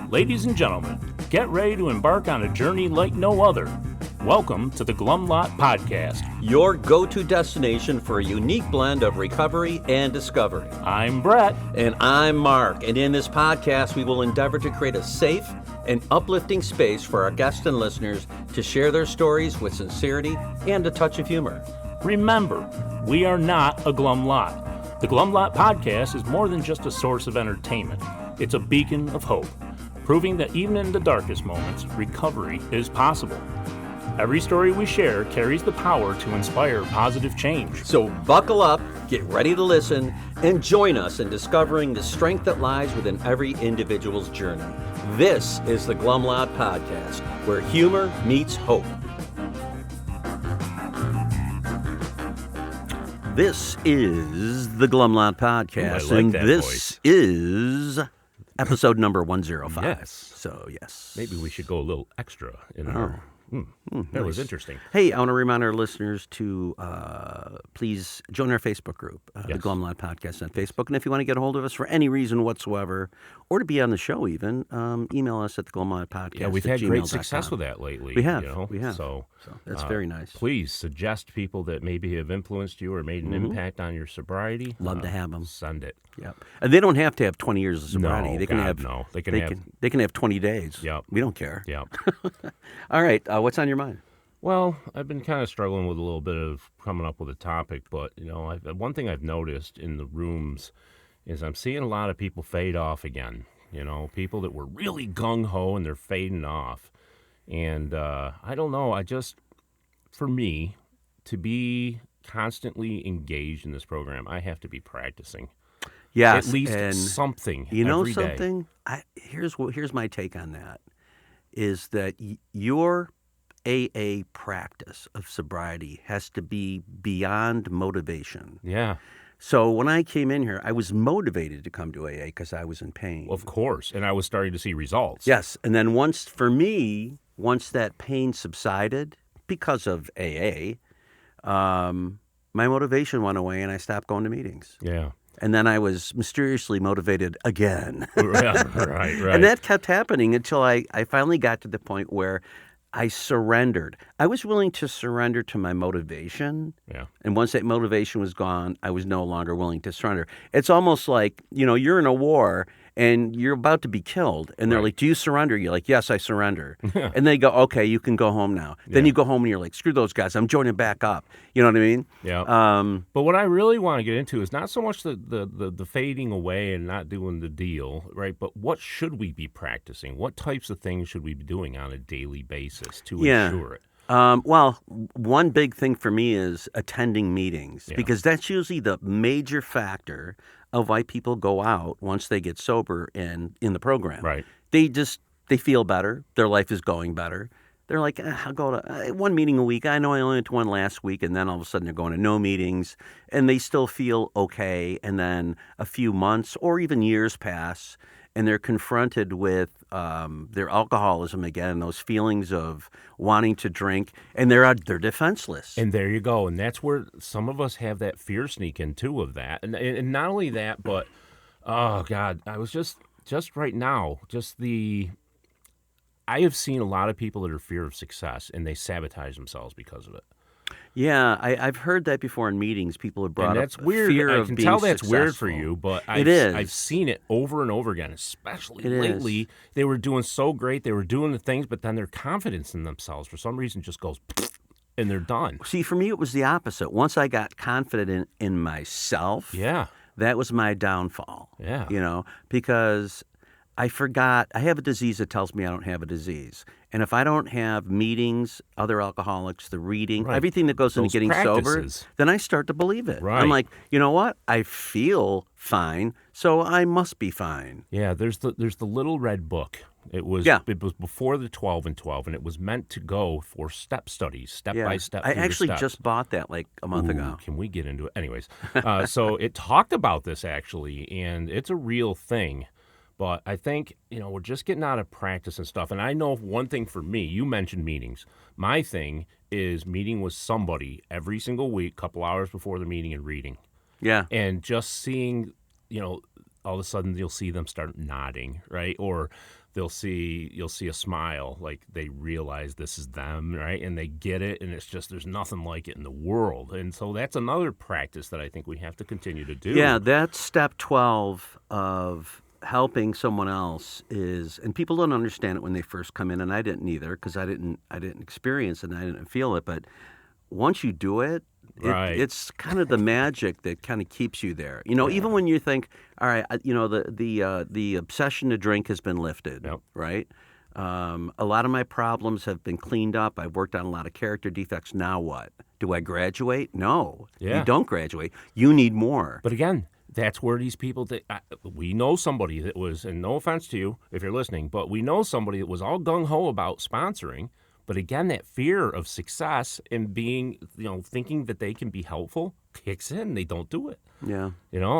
Ladies and gentlemen, get ready to embark on a journey like no other. Welcome to the Glum Lot Podcast, your go-to destination for a unique blend of recovery and discovery. I'm Brett. And I'm Mark. And in this podcast, we will endeavor to create a safe and uplifting space for our guests and listeners to share their stories with sincerity and a touch of humor. Remember, we are not a Glum Lot. The Glum Lot Podcast is more than just a source of entertainment. It's a beacon of hope, proving that even in the darkest moments, recovery is possible. Every story we share carries the power to inspire positive change. So buckle up, get ready to listen, and join us in discovering the strength that lies within every individual's journey. This is the Glum Lot Podcast, where humor meets hope. This is the Glum Lot Podcast, and this voice. is episode number 105. Yes. So, yes. Maybe we should go a little extra in our... That was interesting. Hey, I want to remind our listeners to please join our Facebook group, the Glum Lot Podcast on Facebook. And if you want to get a hold of us for any reason whatsoever, or to be on the show even, email us at the Glum Lot Podcast. Yeah, we've had great success with that lately. We have. So that's very nice. Please suggest people that maybe have influenced you or made an impact on your sobriety. Love to have them. Send it. Yep. And they don't have to have 20 years of sobriety. No, they can They can have 20 days. Yep. We don't care. Yep. All right. What's on your mind? Well, I've been kind of struggling with a little bit of coming up with a topic, but one thing I've noticed in the rooms is I'm seeing a lot of people fade off again. People that were really gung-ho and they're fading off. And I don't know, for me, to be constantly engaged in this program, I have to be practicing. Yes, at least and something. You know every something? Day. Here's my take on that, is that your AA practice of sobriety has to be beyond motivation. Yeah. So when I came in here, I was motivated to come to AA because I was in pain. Of course, and I was starting to see results. Yes, and then once that pain subsided because of AA, my motivation went away and I stopped going to meetings. Yeah. And then I was mysteriously motivated again. Right. And that kept happening until I finally got to the point where I surrendered. I was willing to surrender to my motivation. Yeah. And once that motivation was gone, I was no longer willing to surrender. It's almost like, you're in a war and you're about to be killed. And they're like, do you surrender? You're like, yes, I surrender. And they go, okay, you can go home now. Then you go home and you're like, screw those guys. I'm joining back up. You know what I mean? Yeah. But what I really want to get into is not so much the fading away and not doing the deal, right? But what should we be practicing? What types of things should we be doing on a daily basis to ensure it? Well, one big thing for me is attending meetings because that's usually the major factor of why people go out once they get sober in the program. Right. They feel better. Their life is going better. They're like, I'll go to one meeting a week. I know I only went to one last week, and then all of a sudden they're going to no meetings, and they still feel okay. And then a few months or even years pass, and they're confronted with their alcoholism again, those feelings of wanting to drink, and they're defenseless. And there you go. And that's where some of us have that fear sneak in too of that. And not only that, but oh God, I was just right now, I have seen a lot of people that are fear of success and they sabotage themselves because of it. Yeah, I've heard that before in meetings. People have brought that's up weird. fear I of can being tell that's successful. weird for you, but I've seen it over and over again, especially lately. They were doing so great. They were doing the things, but then their confidence in themselves for some reason just goes and they're done. See, for me, it was the opposite. Once I got confident in myself, that was my downfall. Yeah. Because I forgot I have a disease that tells me I don't have a disease. And if I don't have meetings, other alcoholics, the reading, everything that goes into getting sober, then I start to believe it. Right. I'm like, you know what? I feel fine, so I must be fine. Yeah, there's the little red book. It was before the 12 and 12, and it was meant to go for step studies, step by step. I actually just bought that like a month ago. Can we get into it? Anyways, so it talked about this actually, and it's a real thing. But I think, we're just getting out of practice and stuff. And I know one thing for me, you mentioned meetings. My thing is meeting with somebody every single week, couple hours before the meeting and reading. Yeah. And just seeing, all of a sudden you'll see them start nodding, right? Or you'll see a smile, like they realize this is them, right? And they get it, and it's just there's nothing like it in the world. And so that's another practice that I think we have to continue to do. Yeah, that's step 12 of helping someone else is, and people don't understand it when they first come in, and I didn't either because I didn't experience it and I didn't feel it. But once you do it, Right. it's kind of the magic that kind of keeps you there. You know, even when you think, all right, the obsession to drink has been lifted, Yep. right? A lot of my problems have been cleaned up. I've worked on a lot of character defects. Now what? Do I graduate? No. Yeah. You don't graduate. You need more. But again, that's where these people we know somebody that was, and no offense to you if you're listening, but we know somebody that was all gung-ho about sponsoring. But again, that fear of success and being, thinking that they can be helpful kicks in. They don't do it. Yeah.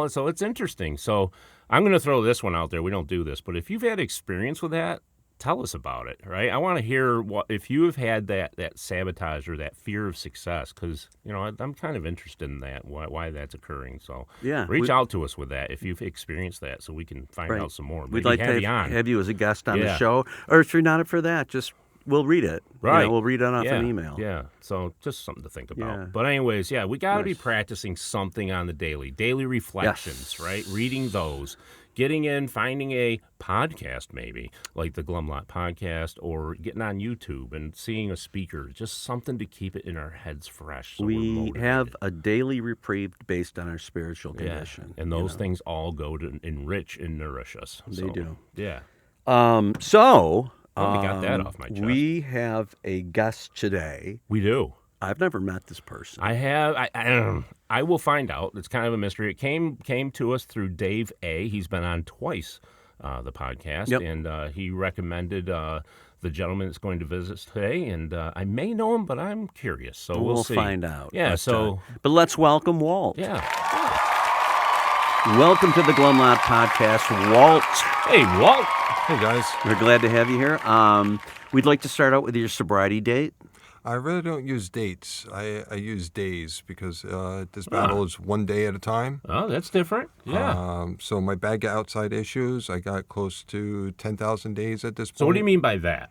So it's interesting. So I'm going to throw this one out there. We don't do this, but if you've had experience with that, tell us about it, right? I want to hear if you have had that sabotage or that fear of success, because, I'm kind of interested in that, why that's occurring. So reach out to us with that if you've experienced that so we can find out some more. We'd Maybe like to you on. have you as a guest on the show. Or if you're not up for that, we'll read it. Right. We'll read it off an email. Yeah. So just something to think about. Yeah. But anyways, we got to be practicing something on the daily reflections, right? Reading those, getting in, finding a podcast maybe, like the Glum Lot Podcast, or getting on YouTube and seeing a speaker, just something to keep it in our heads fresh. So we have a daily reprieve based on our spiritual condition. And those things all go to enrich and nourish us. They do. Yeah. We got that off my chest. We have a guest today. We do. I've never met this person. I have. I will find out. It's kind of a mystery. It came to us through Dave A. He's been on twice, the podcast, and he recommended the gentleman that's going to visit us today. And I may know him, but I'm curious. So we'll see. Find out. Yeah. But let's welcome Walt. Yeah. Welcome to the Glum Lot Podcast, Walt. Hey, Walt. Hey, guys. We're glad to have you here. We'd like to start out with your sobriety date. I really don't use dates. I use days because this battle is one day at a time. Oh, that's different. Yeah. So my bad outside issues, I got close to 10,000 days at this point. So what do you mean by that?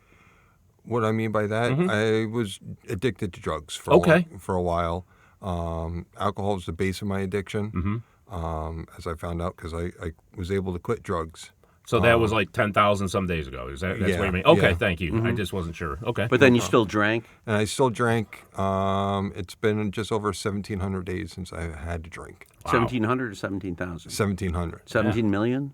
What I mean by that, I was addicted to drugs for a while. Alcohol was the base of my addiction, as I found out because I was able to quit drugs. So that was like 10,000 some days ago. That's what you mean? Okay, thank you. I just wasn't sure. Okay. But then you still drank? And I still drank. It's been just over 1,700 days since I had to drink. Wow. 1,700 or 17,000? 1,700. 17 million?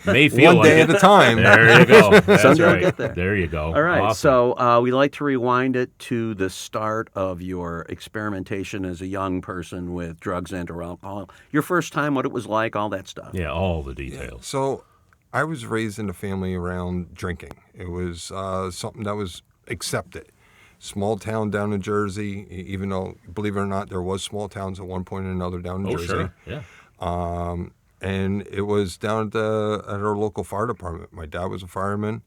May feel one day like at a time. There you go. That's Someday right. we'll get there. There you go. All right. Awesome. So we like to rewind it to the start of your experimentation as a young person with drugs and or alcohol. Your first time, what it was like, all that stuff. Yeah, all the details. So I was raised in a family around drinking. It was something that was accepted. Small town down in Jersey, even though, believe it or not, there was small towns at one point or another down in Jersey. Sure. Yeah. And it was down at our local fire department. My dad was a fireman.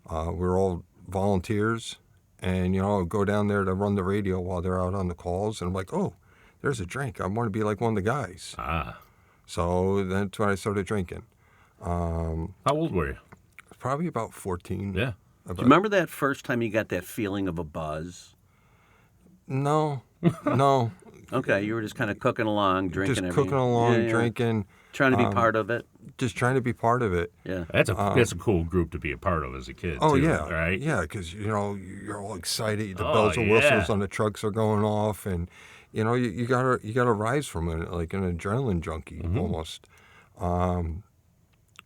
We were all volunteers. And, I'd go down there to run the radio while they're out on the calls. And I'm like, oh, there's a drink. I want to be like one of the guys. So that's when I started drinking. How old were you? Probably about 14. Yeah. Do you remember that first time you got that feeling of a buzz? No. Okay, you were just kind of cooking along, drinking Just cooking along, drinking. Trying to be part of it? Just trying to be part of it. Yeah. That's a cool group to be a part of as a kid. Oh, too, yeah. Right? Yeah, because, you're all excited. The bells and whistles on the trucks are going off. And, you gotta rise from it, like an adrenaline junkie almost.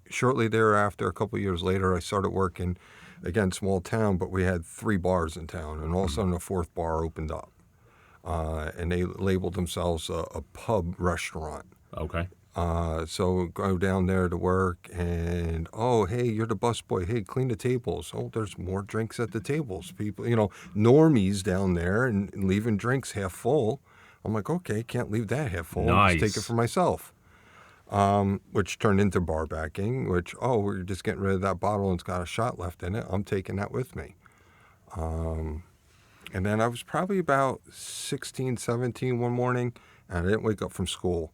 Shortly thereafter, a couple of years later, I started working, again, small town, but we had 3 bars in town. And all of a sudden, a 4th bar opened up. And they labeled themselves a pub restaurant. Okay. So go down there to work and, oh, hey, you're the busboy. Hey, clean the tables. Oh, there's more drinks at the tables. People, normies down there and leaving drinks half full. I'm like, okay, can't leave that half full. Nice. Just take it for myself. Which turned into bar backing, we're just getting rid of that bottle and it's got a shot left in it. I'm taking that with me. And then I was probably about 16, 17 one morning, and I didn't wake up from school,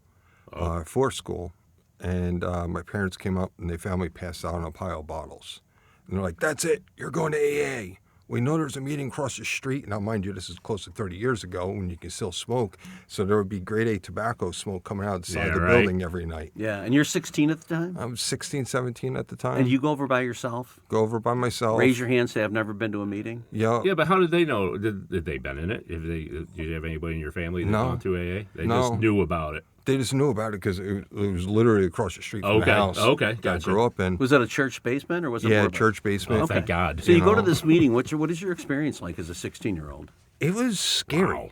for school. and my parents came up and they found me passed out on a pile of bottles. And they're like, "That's it. You're going to AA. We know there's a meeting across the street." Now, mind you, this is close to 30 years ago when you can still smoke. So there would be grade A tobacco smoke coming out the side of the building every night. Yeah, and you're 16 at the time? I was 16, 17 at the time. And you go over by yourself? Go over by myself. Raise your hand, say, "I've never been to a meeting"? Yeah. Yeah, but how did they know? Did they been in it? Did you have anybody in your family that gone to AA? They just knew about it. They just knew about it because it was literally across the street from the house. Okay, that gotcha. I grew up in. Was that a church basement or was it more of a- church basement. Oh, thank God. So you go to this meeting. What is your experience like as a 16-year-old? It was scary. Wow.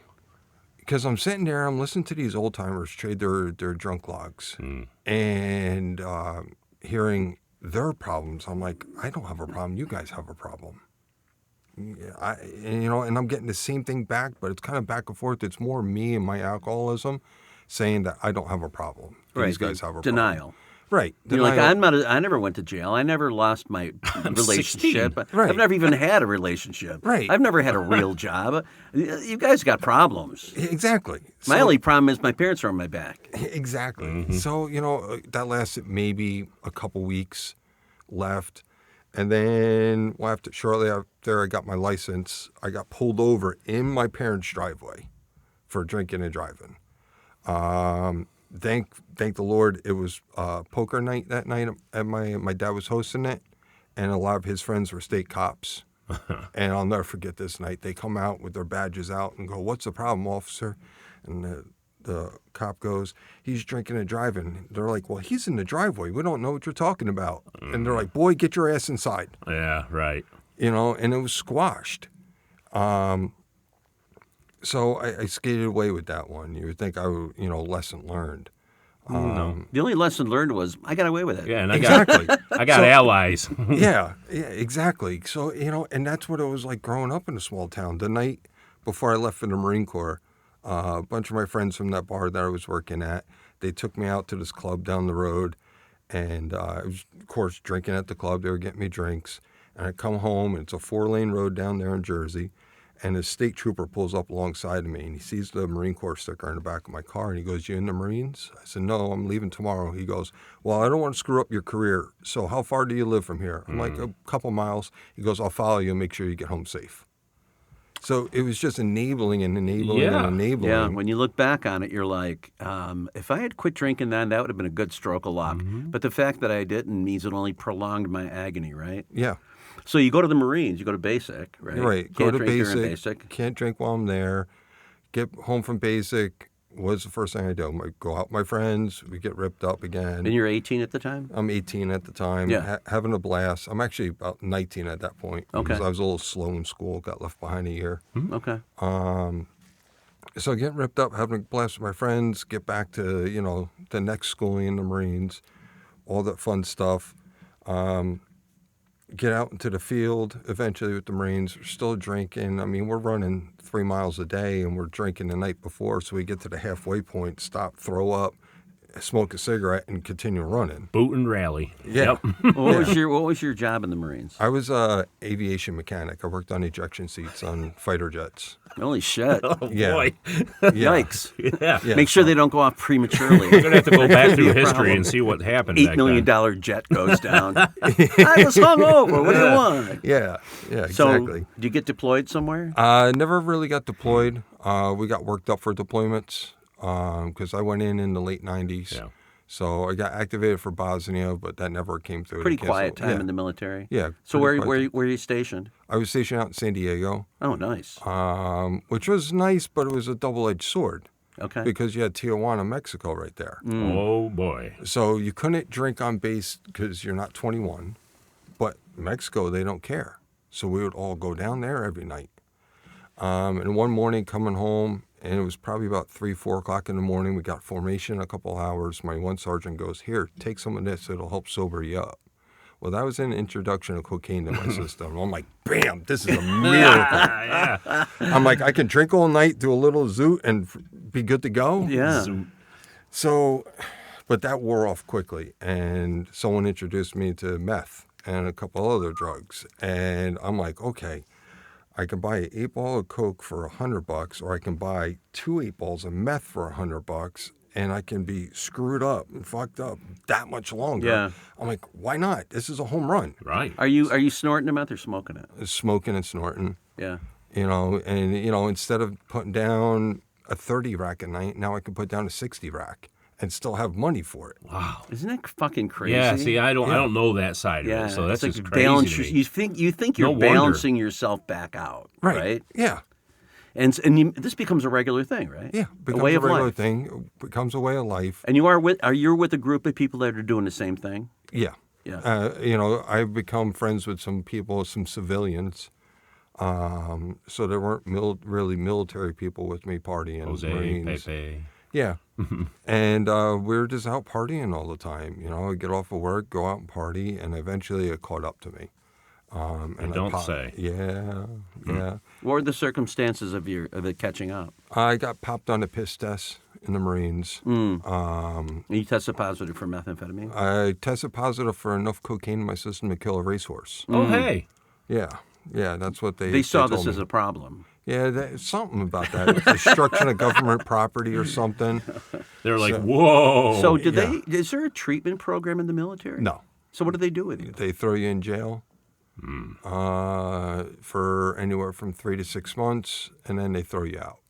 Because I'm sitting there, I'm listening to these old timers trade their drunk logs and hearing their problems. I'm like, I don't have a problem. You guys have a problem. And I'm getting the same thing back, but it's kind of back and forth. It's more me and my alcoholism saying that I don't have a problem. Right, These guys have a denial. problem. Right. You're like, I never went to jail. I never lost my relationship. 16. Right. I've never even had a relationship. Right. I've never had a real job. You guys got problems. Exactly. My only problem is my parents are on my back. Exactly. So, that lasted maybe a couple weeks left. And then shortly after I got my license, I got pulled over in my parents' driveway for drinking and driving. Thank the Lord, it was poker night that night, and my dad was hosting it, and a lot of his friends were state cops. And I'll never forget this night. They come out with their badges out and go, "What's the problem, officer?" And the cop goes, "He's drinking and driving." They're like, "Well, he's in the driveway. We don't know what you're talking about." And they're like, "Boy, get your ass inside." Yeah, right. And it was squashed. So I skated away with that one. You would think I would, lesson learned. No. The only lesson learned was I got away with it. Yeah, and Exactly. I got allies. Yeah, exactly. So, and that's what it was like growing up in a small town. The night before I left for the Marine Corps, a bunch of my friends from that bar that I was working at, they took me out to this club down the road. And I was, of course, drinking at the club. They were getting me drinks. And I come home, and it's a 4-lane road down there in Jersey. And a state trooper pulls up alongside of me, and he sees the Marine Corps sticker in the back of my car, and he goes, "You in the Marines?" I said, "No, I'm leaving tomorrow." He goes, "Well, I don't want to screw up your career, so how far do you live from here?" I'm like, "A couple miles." He goes, "I'll follow you and make sure you get home safe." So it was just enabling and enabling and enabling. Yeah, when you look back on it, you're like, if I had quit drinking then, that would have been a good stroke of luck. But the fact that I didn't means it only prolonged my agony, right? Yeah. So you go to the Marines, you go to basic, right? Right. Can't Go to drink during basic. Can't drink while I'm there. Get home from basic. What's the first thing I do? I go out with my friends. We get ripped up again. And you're 18 at the time? I'm 18 at the time. Yeah. Having a blast. I'm actually about 19 at that point. Okay. Because I was a little slow in school. Got left behind a year. Okay. So getting ripped up, having a blast with my friends. Get back to, the next schooling in the Marines. All that fun stuff. Get out into the field eventually with the Marines. We're still drinking. I mean, we're running 3 miles a day and we're drinking the night before. So we get to the halfway point, stop, throw up, smoke a cigarette, and continue running. Boot and rally. Yeah. Yep. What was your job in the Marines? I was a aviation mechanic. I worked on ejection seats on fighter jets. Holy shit. Oh, Yeah. boy. Yikes. Yeah. Make sure they don't go off prematurely. We're going to have to go back could be through a history problem. and see what happened $8 back million then. jet goes down. I was hungover. What do you want? Yeah, So, exactly. do you get deployed somewhere? Never really got deployed. We got worked up for deployments because I went in the late 90s. Yeah. So I got activated for Bosnia, but that never came through. Pretty They canceled. quiet time Yeah. in the military. Yeah. So pretty where quiet. are you stationed? I was stationed out in San Diego, Oh, nice. which was nice, but it was a double-edged sword Okay. because you had Tijuana, Mexico right there. Oh, boy. So you couldn't drink on base because you're not 21, but Mexico, they don't care. So we would all go down there every night. And one morning coming home, and it was probably about 3, 4 o'clock in the morning, we got formation a couple hours. My one sergeant goes, "Here, take some of this. It'll help sober you up." Well, that was an introduction of cocaine to my system. I'm like, bam, this is a miracle. Yeah. I'm like, I can drink all night, do a little zoot, and be good to go. Yeah. So, but that wore off quickly, and someone introduced me to meth and a couple other drugs, and I'm like, okay, I can buy an 8-ball of coke for $100, or I can buy 2 8 balls of meth for $100, and I can be screwed up and fucked up that much longer. Yeah. I'm like, why not? This is a home run. Right. Are you snorting the meth or smoking it? Smoking and snorting. Yeah. And instead of putting down a 30 rack a night, now I can put down a 60 rack and still have money for it. Wow. Isn't that fucking crazy? Yeah. See, I don't know that side of it, so that's it's just like crazy balance. to me. You think you're No wonder. balancing yourself back out, right? Yeah. And this becomes a regular thing, right? Yeah. Becomes way a of regular life. thing. Becomes a way of life. And you're with a group of people that are doing the same thing? Yeah. Yeah. I've become friends with some people, some civilians. So there weren't really military people with me partying. Jose, Marines. Pepe. Yeah. And we were just out partying all the time. I'd get off of work, go out and party, and eventually it caught up to me. And don't say. Yeah, yeah. What were the circumstances of it catching up? I got popped on a piss test in the Marines. And you tested positive for methamphetamine? I tested positive for enough cocaine in my system to kill a racehorse. Oh, hey. Yeah, that's what They saw told this me. as a problem. Yeah, something about that. Destruction of government property or something. They're like, whoa. So is there a treatment program in the military? No. So what do they do with you? They throw you in jail for anywhere from 3 to 6 months, and then they throw you out.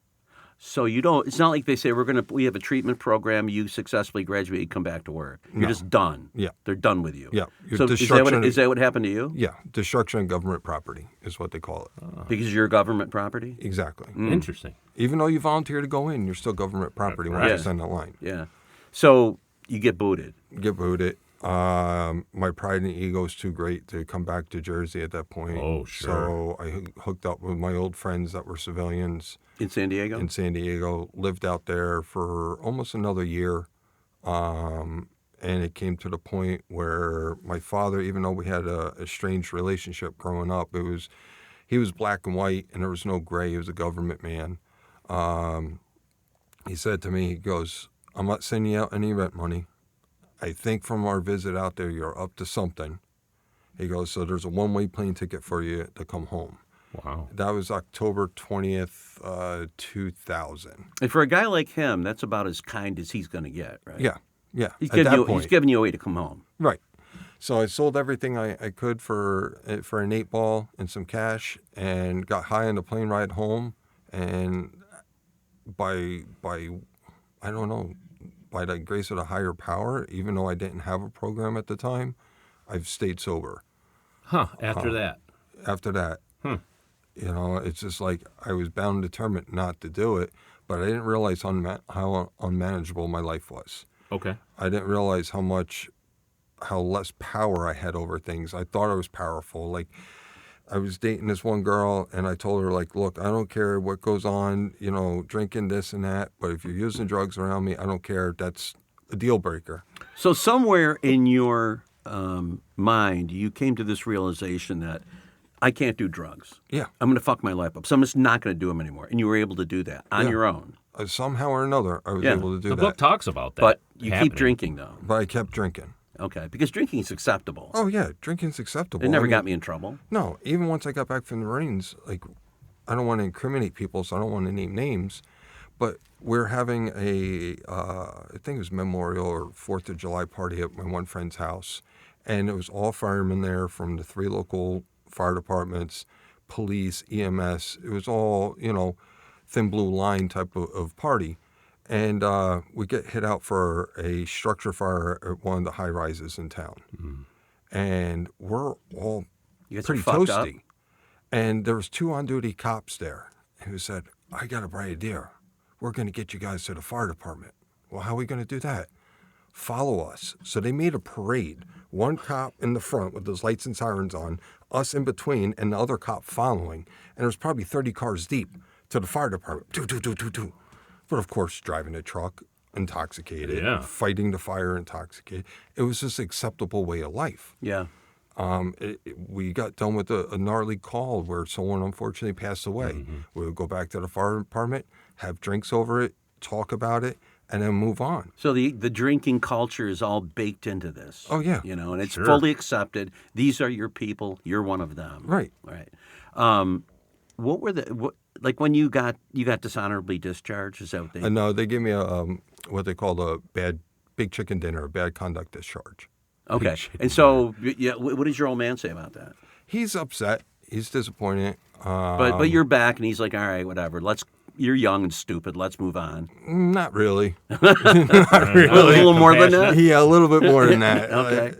So it's not like they say we have a treatment program, you successfully graduate, you come back to work. You're just done. Yeah. They're done with you. Yeah. So is that what happened to you? Yeah. Destruction of government property is what they call it. Because you're government property? Exactly. Interesting. Even though you volunteer to go in, you're still government property once you send the line. Yeah. So you get booted. Get booted. My pride and ego is too great to come back to Jersey at that point. Oh, sure. So I hooked up with my old friends that were civilians In San Diego? in San Diego, lived out there for almost another year. And it came to the point where my father, even though we had a strange relationship growing up, he was black and white and there was no gray. He was a government man. He said to me, he goes, I'm not sending you out any rent money. I think from our visit out there, you're up to something. He goes, so there's a one-way plane ticket for you to come home. Wow. That was October 20th, 2000. And for a guy like him, that's about as kind as he's going to get, right? Yeah. He's At that point. he's giving you a way to come home. Right. So I sold everything I could for an 8-ball and some cash and got high on the plane ride home. And by I don't know, by the grace of the higher power, even though I didn't have a program at the time, I've stayed sober. Huh. After that. After that. It's just like I was bound and determined not to do it, but I didn't realize how unmanageable my life was. Okay. I didn't realize how less power I had over things. I thought I was powerful. Like, I was dating this one girl, and I told her, like, look, I don't care what goes on, drinking this and that, but if you're using drugs around me, I don't care. That's a deal breaker. So somewhere in your mind, you came to this realization that I can't do drugs. Yeah. I'm going to fuck my life up. So I'm just not going to do them anymore. And you were able to do that on your own. Somehow or another, I was able to do The that. book talks about that. But you happening. keep drinking, though. But I kept drinking. Okay. Because drinking is acceptable. Oh, yeah, drinking's acceptable. It never I mean, got me in trouble. No, even once I got back from the Marines, like, I don't want to incriminate people, so I don't want to name names, but we're having I think it was Memorial or 4th of July party at my one friend's house, and it was all firemen there from the 3 local fire departments, police, EMS. It was all, thin blue line type of party. And we get hit out for a structure fire at one of the high rises in town. And we're all You guys pretty are fucked up. toasty. And there was 2 on-duty cops there who said, I got a bright idea. We're going to get you guys to the fire department. Well, how are we going to do that? Follow us. So they made a parade. 1 cop in the front with those lights and sirens on, us in between, and the other cop following. And there was probably 30 cars deep to the fire department. Do. But of course, driving a truck, intoxicated, fighting the fire, intoxicated. It was just an acceptable way of life. Yeah. We got done with a gnarly call where someone unfortunately passed away. We would go back to the fire department, have drinks over it, talk about it, and then move on. So the drinking culture is all baked into this. Oh, yeah. And it's fully accepted. These are your people. You're one of them. Right. What were like when you got dishonorably discharged? Is that what they? No, they gave me a what they call a big chicken dinner, a bad conduct discharge. Okay. And so, yeah, what does your old man say about that? He's upset. He's disappointed. But you're back, and he's like, all right, whatever. You're young and stupid. Let's move on. Not really. A little more than that? Yeah, a little bit more than that. Okay.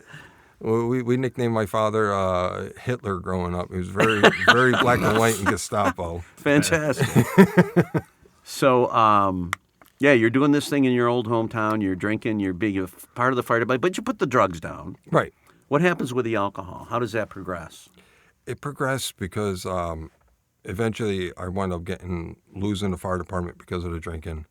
We nicknamed my father Hitler growing up. He was very, very black and white and Gestapo. Fantastic. So, yeah, you're doing this thing in your old hometown. You're drinking. You're being a part of the fire department, but you put the drugs down. Right. What happens with the alcohol? How does that progress? It progressed because eventually I wound up losing the fire department because of the drinking.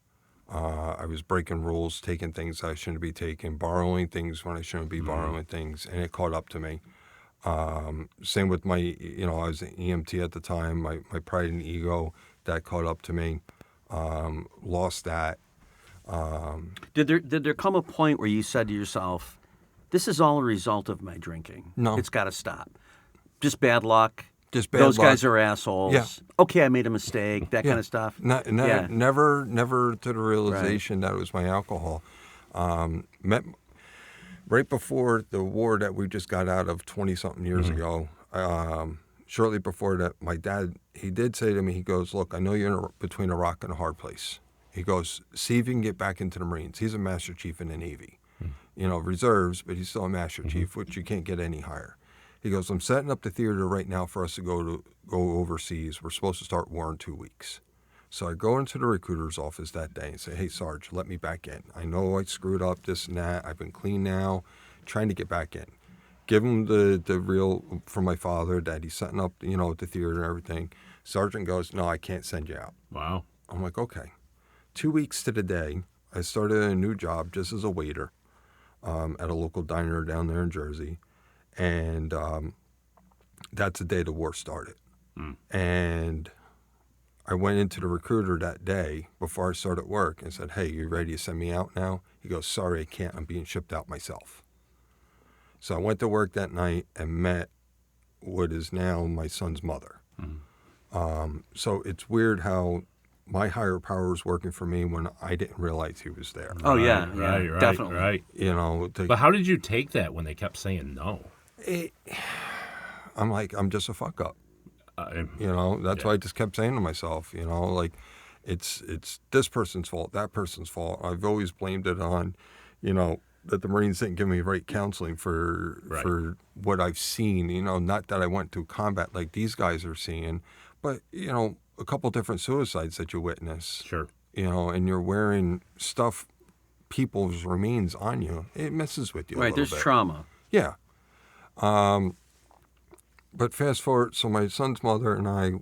I was breaking rules, taking things I shouldn't be taking, borrowing things when I shouldn't be borrowing things, and it caught up to me. Same with my, I was an EMT at the time, my pride and ego, that caught up to me. Lost that. Did there come a point where you said to yourself, this is all a result of my drinking? No. It's got to stop. Just bad luck? Just bad Those luck. guys are assholes. Yeah. Okay, I made a mistake, that kind of stuff? Yeah. Never to the realization that it was my alcohol. Right before the war that we just got out of 20-something years ago, shortly before that, my dad, he did say to me, he goes, look, I know you're between a rock and a hard place. He goes, see if you can get back into the Marines. He's a Master Chief in the Navy. Reserves, but he's still a Master Chief, which you can't get any higher. He goes, I'm setting up the theater right now for us to go overseas. We're supposed to start war in 2 weeks. So I go into the recruiter's office that day and say, hey, Sarge, let me back in. I know I screwed up this and that. I've been clean now, trying to get back in. Give him the real from my father that he's setting up, the theater and everything. Sergeant goes, no, I can't send you out. Wow. I'm like, okay. 2 weeks to the day, I started a new job just as a waiter at a local diner down there in Jersey. And that's the day the war started. And I went into the recruiter that day before I started work and said, hey, you ready to send me out now? He goes, sorry, I can't. I'm being shipped out myself. So I went to work that night and met what is now my son's mother. So it's weird how my higher power was working for me when I didn't realize he was there. Oh, yeah, Right, definitely. right. But how did you take that when they kept saying no? I'm like, I'm just a fuck up. That's why I just kept saying to myself, like, it's this person's fault, that person's fault. I've always blamed it on, that the Marines didn't give me right counseling for what I've seen, not that I went to combat like these guys are seeing, but, a couple different suicides that you witness. Sure. And you're wearing stuff, people's remains on you. It messes with you a Right, little there's bit. trauma. Yeah. But fast forward, so my son's mother and I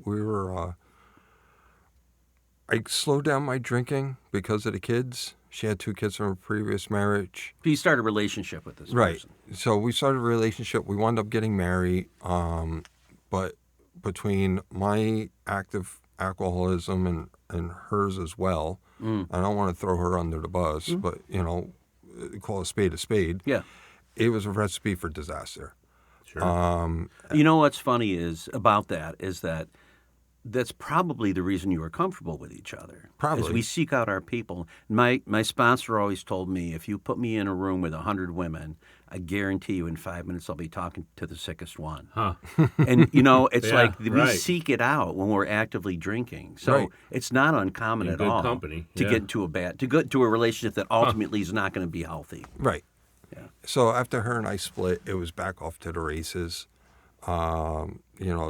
slowed down my drinking because of the kids. She had 2 kids from a previous marriage. So you started a relationship with this person. So we started a relationship. We wound up getting married. But between my active alcoholism and hers as well, I don't want to throw her under the bus, but, call a spade. Yeah. It was a recipe for disaster. Sure. What's funny is about that is that that's probably the reason you were comfortable with each other. Probably. As we seek out our people. My sponsor always told me, if you put me in a room with 100 women, I guarantee you in 5 minutes I'll be talking to the sickest one. Huh. And, it's Yeah, like we right. seek it out when we're actively drinking. So Right. it's not uncommon In at good all company, to yeah. get into a relationship that ultimately is not going to be healthy. Right. Yeah. So after her and I split, it was back off to the races.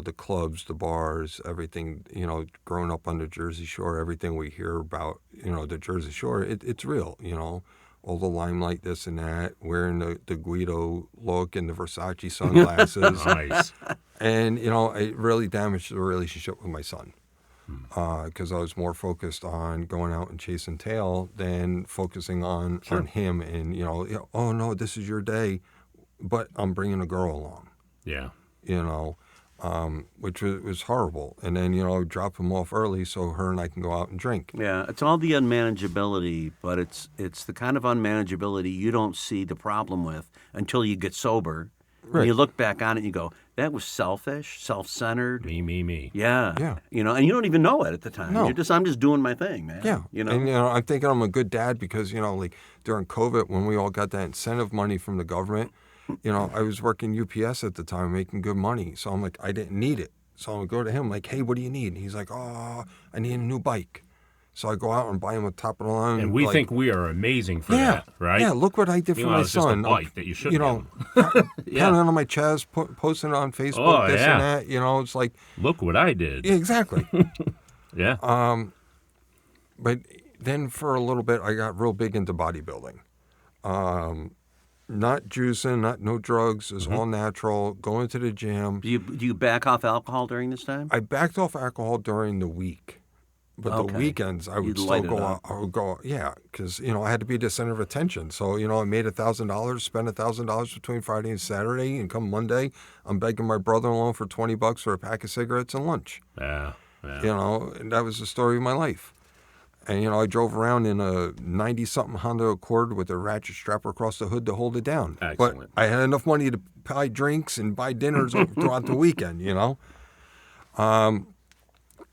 The clubs, the bars, everything, growing up on the Jersey Shore, everything we hear about, the Jersey Shore, it's real, all the limelight, this and that, wearing the Guido look and the Versace sunglasses. Nice. And, it really damaged the relationship with my son. Because I was more focused on going out and chasing tail than focusing on him and, oh, no, this is your day, but I'm bringing a girl along. Yeah. Which was horrible. And then, drop him off early so her and I can go out and drink. Yeah, it's all the unmanageability, but it's the kind of unmanageability you don't see the problem with until you get sober. Right. And you look back on it and you go, that was selfish, self-centered. Me. Yeah. Yeah. And you don't even know it at the time. No. I'm just doing my thing, man. Yeah. And, I'm thinking I'm a good dad because, like during COVID, when we all got that incentive money from the government, I was working UPS at the time, making good money. So I'm like, I didn't need it. So I would go to him like, hey, what do you need? And he's like, oh, I need a new bike. So I go out and buy him a top of the line. And we think we are amazing for that, right? Yeah, look what I did for my it's just a son. bike that you should pounding on my chest, posting it on Facebook, and that. It's like, look what I did. Yeah, exactly. Yeah. But then for a little bit, I got real big into bodybuilding. Not juicing, no drugs. It's all natural. Going to the gym. Do you back off alcohol during this time? I backed off alcohol during the week. But the weekends, I would still go out. I would go, because, I had to be the center of attention. So, I made $1,000, spent $1,000 between Friday and Saturday, and come Monday, I'm begging my brother-in-law for $20 for a pack of cigarettes and lunch. Yeah. And that was the story of my life. And, I drove around in a 90-something Honda Accord with a ratchet strap across the hood to hold it down. Excellent. But I had enough money to buy drinks and buy dinners throughout the weekend,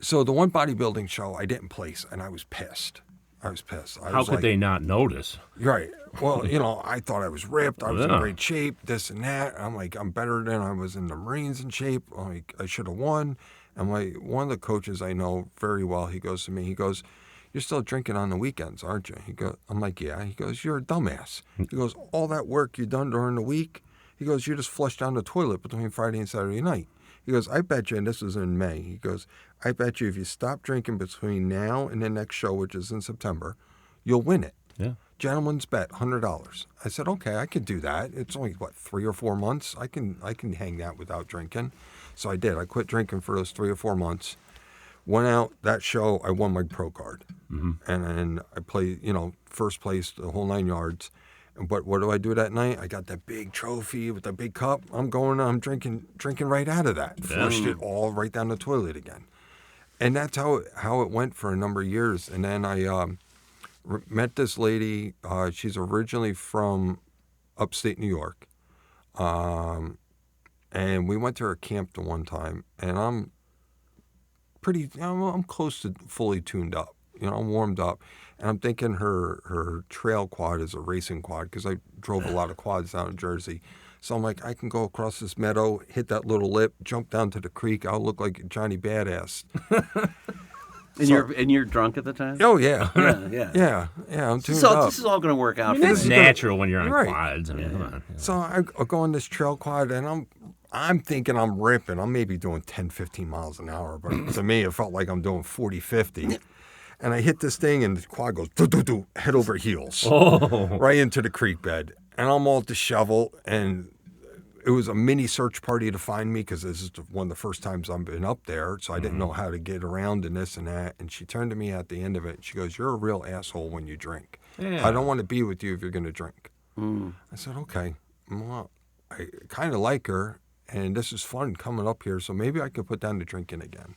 So the one bodybuilding show I didn't place, and I was pissed. How could they not notice? Right. Well, I thought I was ripped. I was in great shape, this and that. I'm like, I'm better than I was in the Marines in shape. Like, I should have won. And one of the coaches I know very well, he goes to me, he goes, you're still drinking on the weekends, aren't you? I'm like, yeah. He goes, you're a dumbass. He goes, all that work you done during the week, he goes, you just flushed down the toilet between Friday and Saturday night. He goes, I bet you, and this was in May, he goes, I bet you if you stop drinking between now and the next show, which is in September, you'll win it. Yeah. Gentleman's bet, $100. I said, okay, I could do that. It's only, 3 or 4 months? I can hang that without drinking. So I did. I quit drinking for those 3 or 4 months. Went out, that show, I won my pro card. Mm-hmm. And then I played, first place, the whole 9 yards. But what do I do that night? I got that big trophy with the big cup. I'm drinking right out of that. Flushed it all right down the toilet again. And that's how it went for a number of years. And then I met this lady. She's originally from upstate New York. And we went to her camp the one time. And I'm close to fully tuned up. I'm warmed up. And I'm thinking her trail quad is a racing quad because I drove a lot of quads down in Jersey. So I'm like, I can go across this meadow, hit that little lip, jump down to the creek. I'll look like Johnny Badass. And you're drunk at the time? Oh, yeah. Yeah. I'm tuned so up. this is all going to work out. It's natural when you're on right. quads. I mean, come on. So I go on this trail quad, and I'm thinking I'm ripping. I'm maybe doing 10, 15 miles an hour. But to me, it felt like I'm doing 40, 50. And I hit this thing, and the quad goes, do, head over heels, right into the creek bed. And I'm all disheveled, and it was a mini search party to find me because this is one of the first times I've been up there, so I didn't know how to get around and this and that. And she turned to me at the end of it, and she goes, you're a real asshole when you drink. Yeah. I don't want to be with you if you're going to drink. I said, okay. Well, I kind of like her, and this is fun coming up here, so maybe I could put down the drinking again.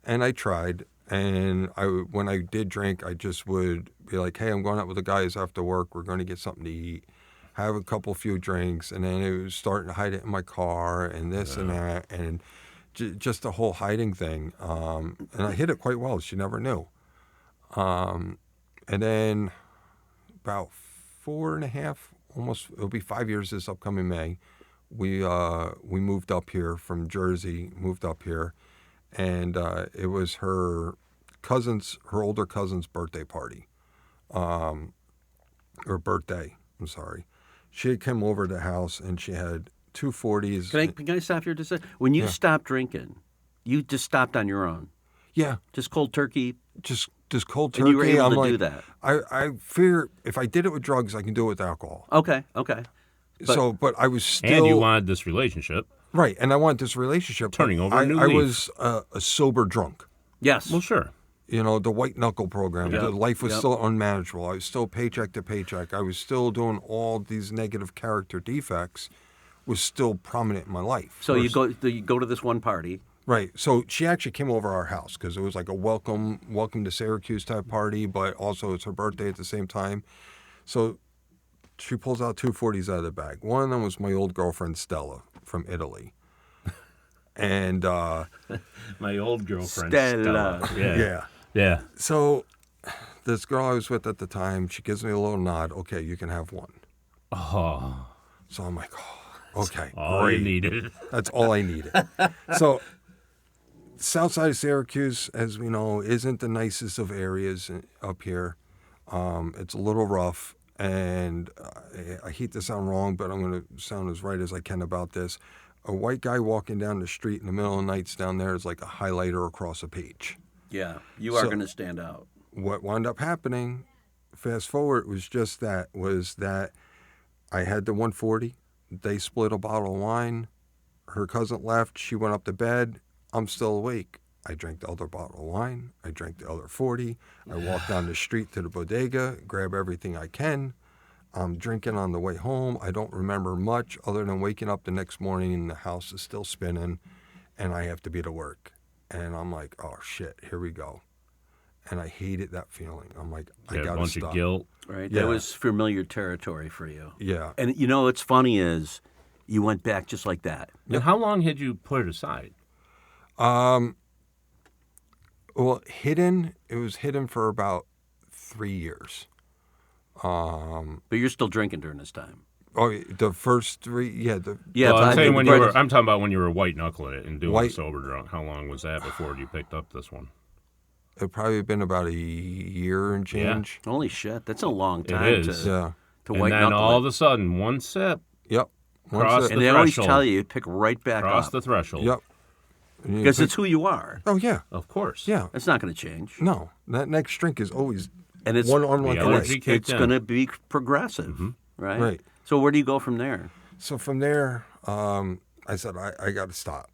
And I tried. And when I did drink, I just would be like, hey, I'm going out with the guys after work. We're going to get something to eat, have a few drinks. And then it was starting to hide it in my car and this and that. And just the whole hiding thing. And I hid it quite well. She never knew. And then about 4.5, almost, it'll be 5 years this upcoming May, we moved up here from Jersey, and it was her older cousin's birthday party, or birthday. I'm sorry. She had come over to the house, and she had 2 40s. Can I stop here to say, when you stopped drinking, you just stopped on your own? Yeah. Just cold turkey? Just cold turkey. And you were able to do that? I fear if I did it with drugs, I can do it with alcohol. Okay. But I was still... And you wanted this relationship. Right, and I wanted this relationship. Turning over a new I leaf. was a sober drunk. Yes. Well, sure. The white knuckle program. Yep. The life was still unmanageable. I was still paycheck to paycheck. I was still doing all these negative character defects was still prominent in my life. So you go to this one party. Right. So she actually came over our house because it was like a welcome to Syracuse type party, but also it's her birthday at the same time. So she pulls out 2 40s out of the bag. One of them was my old girlfriend, Stella, from Italy. And My old girlfriend, Stella. Stella. Yeah. yeah. Yeah. So this girl I was with at the time, she gives me a little nod. Okay, you can have one. Oh, So I'm like, oh, okay, all great. you needed. That's all I needed. So south side of Syracuse, as we know, isn't the nicest of areas up here. It's a little rough, and I hate to sound wrong, but I'm going to sound as right as I can about this. A white guy walking down the street in the middle of the nights down there is like a highlighter across a page. Yeah, you are So- going to stand out. What wound up happening, fast forward, was that I had the 140. They split a bottle of wine. Her cousin left. She went up to bed. I'm still awake. I drank the other bottle of wine. I drank the other 40. I walked down the street to the bodega, grab everything I can. I'm drinking on the way home. I don't remember much other than waking up the next morning and the house is still spinning and I have to be to work. And I'm like, oh shit, here we go. And I hated that feeling. I'm like, I Yeah, a gotta bunch stop. of guilt. Right? Yeah. That was familiar territory for you. Yeah. And you know what's funny is you went back just like that. And how long had you put it aside? Well, it was hidden for about 3 years. But you're still drinking during this time. Oh, the first 3, yeah. Yeah, Well, but I'm saying when you right- were. I'm talking about when you were white knuckling it and doing White- sober drunk. How long was that before you picked up this one? It probably been about a year and change. Holy shit, that's a long time is. Yeah. to And white then knuckle all it. of a sudden, one sip, Yep. Cross Once And the they always threshold. tell you pick right back cross up the threshold. Yep. And you because pick- it's who you are. Oh yeah. Of course. Yeah. It's not going to change, No, that next drink is always and it's one arm length The away. allergy it's kicked in. going to be progressive, right? Right. So where do you go from there? So from there, I said I got to stop,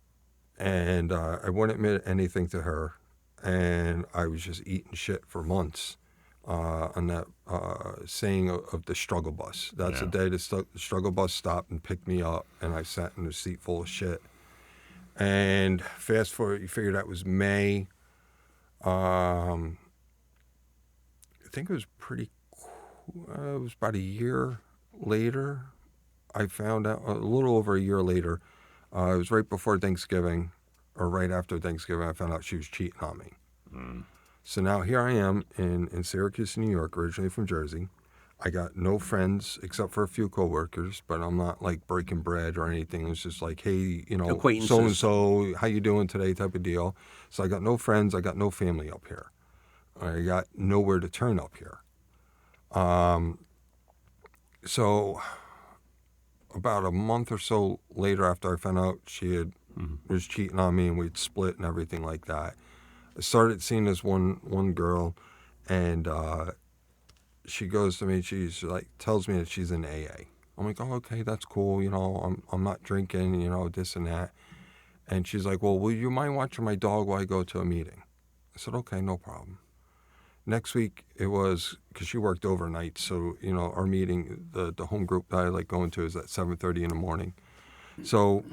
and I wouldn't admit anything to her, and I was just eating shit for months on that saying of the struggle bus. That's the day the struggle bus stopped and picked me up, and I sat in a seat full of shit. And fast forward, you figure that was May. I think it was it was about a year later. I found out a little over a year later. It was right before Thanksgiving, or right after Thanksgiving. I found out she was cheating on me. So now here I am in Syracuse, New York, originally from Jersey. I got no friends except for a few coworkers, but I'm not like breaking bread or anything. It's just like, hey, Acquaintances. so and so, how you doing today, type of deal. So I got no friends. I got no family up here. I got nowhere to turn up here. So about a month or so later, after I found out she was cheating on me and we'd split and everything like that, I started seeing this one girl, and she goes to me. She's like, tells me that she's in AA. I'm like, oh, okay, that's cool. I'm not drinking. This and that. And she's like, well, will you mind watching my dog while I go to a meeting? I said, okay, no problem. Next week, it was, because she worked overnight, so, our meeting, the home group that I like going to is at 7:30 in the morning. So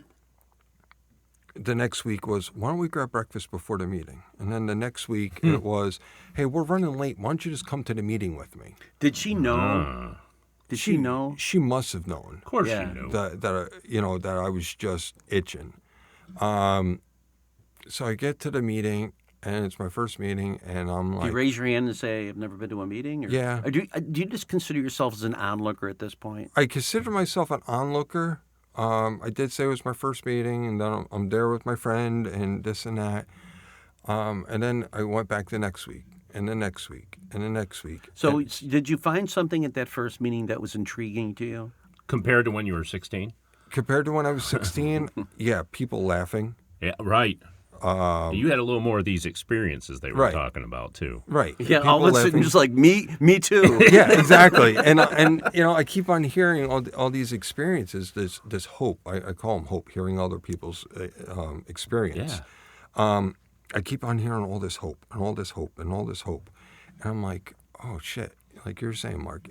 the next week was, why don't we grab breakfast before the meeting? And then the next week, it was, hey, we're running late. Why don't you just come to the meeting with me? Did she know? Did she know? She must have known Of course Yeah. you knew. that I was just itching. So I get to the meeting, and it's my first meeting, and I'm Do like, you raise your hand and say, I've never been to a meeting? Or, Yeah. Or do you just consider yourself as an onlooker at this point? I consider myself an onlooker. I did say it was my first meeting, and then I'm there with my friend and this and that. And then I went back the next week, and the next week, and the next week. So did you find something at that first meeting that was intriguing to you? Compared to when you were 16? Compared to when I was 16, yeah, people laughing. Yeah, right. You had a little more of these experiences they were Right. talking about, too. Right. Yeah, people all of a sudden laughing. just like, me too. Yeah, exactly. And I keep on hearing all these experiences, this hope. I call them hope, hearing other people's experience. Yeah. I keep on hearing all this hope and all this hope and all this hope. And I'm like, oh, shit. Like you're saying, Mark,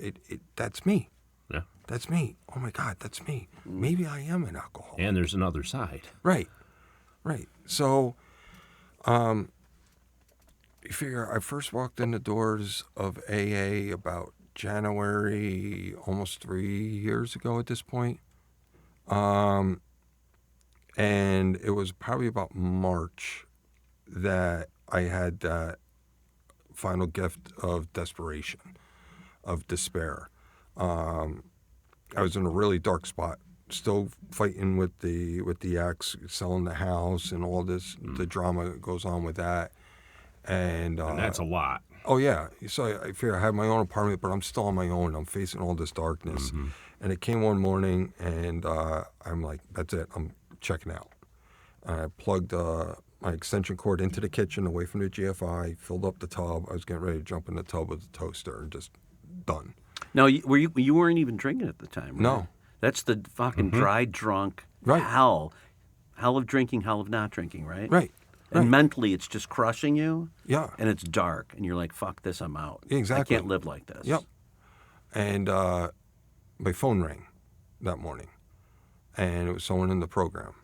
that's me. Yeah. That's me. Oh, my God, that's me. Maybe I am an alcoholic. And there's another side. Right. So, you figure I first walked in the doors of AA about January, almost 3 years ago at this point. And it was probably about March that I had that final gift of desperation, of despair. I was in a really dark spot, still fighting with the ex, selling the house, and all this the drama that goes on with that. And that's a lot. oh yeah, so I figure I have my own apartment, but I'm still on my own. I'm facing all this darkness, and it came one morning, and I'm like, that's it, I'm checking out. And I plugged my extension cord into the kitchen, away from the GFI, filled up the tub. I was getting ready to jump in the tub with the toaster, and just done. Now, you weren't even drinking at the time, right? No. That's the fucking dry drunk Right. hell of drinking, hell of not drinking, right? Right. And Right. mentally, it's just crushing you. Yeah. And it's dark, and you're like, "Fuck this, I'm out. Exactly. I can't live like this." Yep. And my phone rang that morning, and it was someone in the program.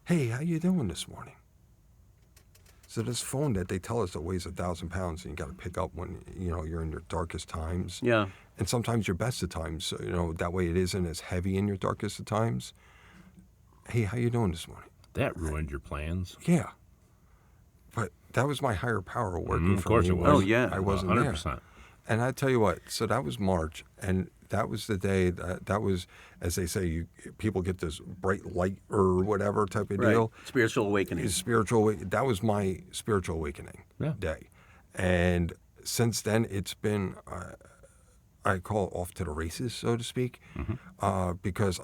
Hey, how you doing this morning? So this phone that they tell us that weighs 1,000 pounds, and you got to pick up when you're in your darkest times, Yeah. and sometimes your best of times. So, that way it isn't as heavy in your darkest of times. Hey, how you doing this morning? That ruined your plans. Yeah. But that was my higher power working Of for course me. it was. Oh, yeah. I wasn't 100%. there. And I tell you what, so that was March, and that was the day that was, as they say, people get this bright light or whatever type of Right. deal. Spiritual awakening. That was my spiritual awakening Yeah. day. And since then, it's been, I call it off to the races, so to speak, because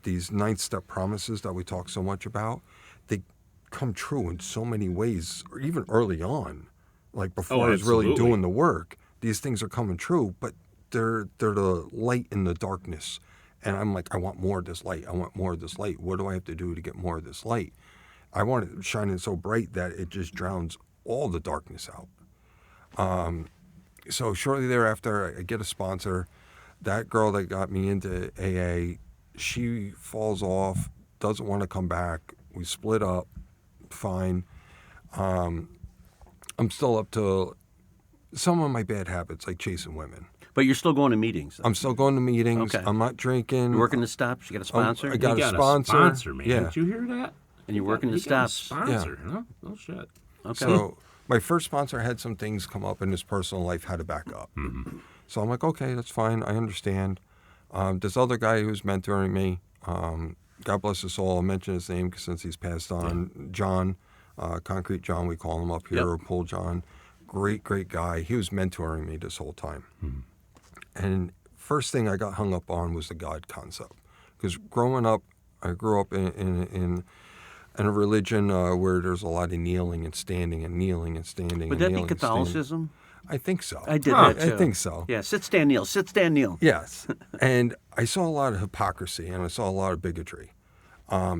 these 9-step promises that we talk so much about, they come true in so many ways, or even early on, like before I was really absolutely. doing the work. These things are coming true, but they're the light in the darkness. And I'm like, I want more of this light. I want more of this light. What do I have to do to get more of this light? I want it shining so bright that it just drowns all the darkness out. So shortly thereafter, I get a sponsor. That girl that got me into AA, she falls off, doesn't want to come back. We split up, fine. I'm still up to some of my bad habits, like chasing women. But you're still going to meetings. I'm still going to meetings. Okay. I'm not drinking. You're working the stops. You got a sponsor. I got You a got sponsor. a sponsor, man. Yeah. Did you hear that? And you're working the You got a stops. sponsor. No, no shit. Okay. So my first sponsor had some things come up in his personal life, had to back up. So I'm like, okay, that's fine. I understand. This other guy who's mentoring me, God bless his soul, I'll mention his name since he's passed on, John, Concrete John, we call him up here, or Pull John. Great, great guy. He was mentoring me this whole time. And first thing I got hung up on was the God concept. Because growing up, I grew up in a religion where there's a lot of kneeling and standing and kneeling and standing. Would and that be kneeling and standing. Catholicism? I think so. I did that too. I think so. Yeah, sit, stand, kneel. Sit, stand, kneel. Yes. And I saw a lot of hypocrisy and I saw a lot of bigotry.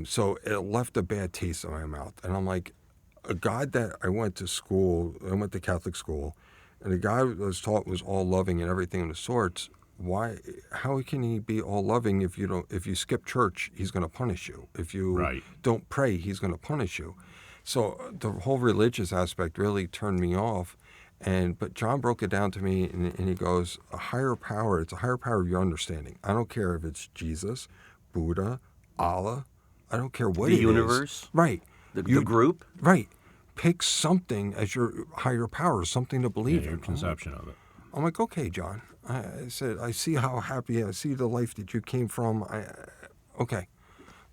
So it left a bad taste in my mouth. And I'm like, a God that I went to Catholic school, and the God that was taught was all loving and everything of the sorts. How can he be all loving if you skip church, he's going to punish you. If you don't pray, he's going to punish you. So the whole religious aspect really turned me off. But John broke it down to me, and he goes, a higher power, it's a higher power of your understanding. I don't care if it's Jesus, Buddha, Allah. I don't care what The it is. universe? Right. The group? Right. Pick something as your higher power, something to believe in. Your conception of it. I'm like, okay, John. I said, I see how happy, I see the life that you came from. Okay,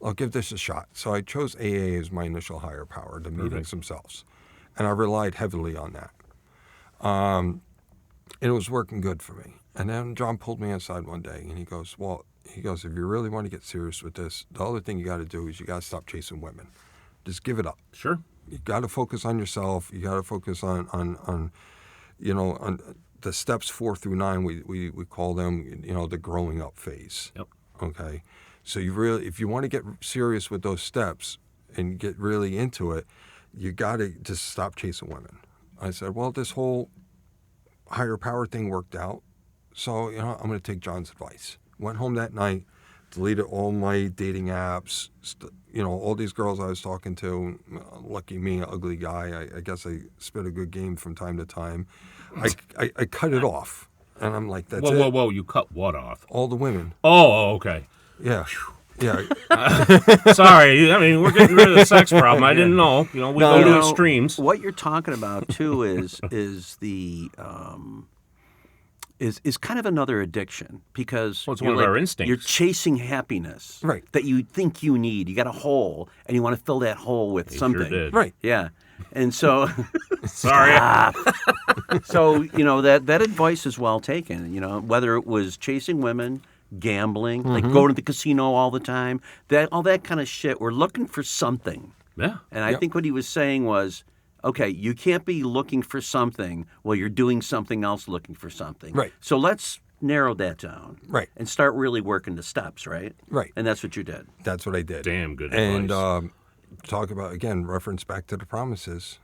I'll give this a shot. So I chose AA as my initial higher power, the meetings themselves. And I relied heavily on that. And it was working good for me. And then John pulled me aside one day, and he goes, if you really want to get serious with this, the other thing you got to do is you got to stop chasing women. Just give it up. Sure. You got to focus on yourself. You got to focus on the steps 4 through 9. We call them, the growing up phase. Yep. Okay. So if you want to get serious with those steps and get really into it, you got to just stop chasing women. I said, well, this whole higher power thing worked out, so I'm going to take John's advice. Went home that night, deleted all my dating apps, all these girls I was talking to. Lucky me, ugly guy. I guess I spit a good game from time to time. I cut it off, and I'm like, that's it. Whoa! You cut what off? All the women. Oh, okay. Yeah. Yeah. Sorry, I mean, we're getting rid of the sex problem. I didn't know. You know, we go to extremes. What you're talking about too is the is kind of another addiction because It's you're one of our instincts. You're chasing happiness, Right. That you think you need. You got a hole, and you want to fill that hole with something. Sure did. Right. Yeah, and so Sorry. so that advice is well taken. Whether it was chasing women, gambling, like going to the casino all the time, all that kind of shit. We're looking for something. Yeah. And I think what he was saying was, okay, you can't be looking for something while you're doing something else looking for something. Right. So let's narrow that down. Right. And start really working the steps, right? Right. And that's what you did. That's what I did. Damn good And advice. talk about, again, reference back to the promises.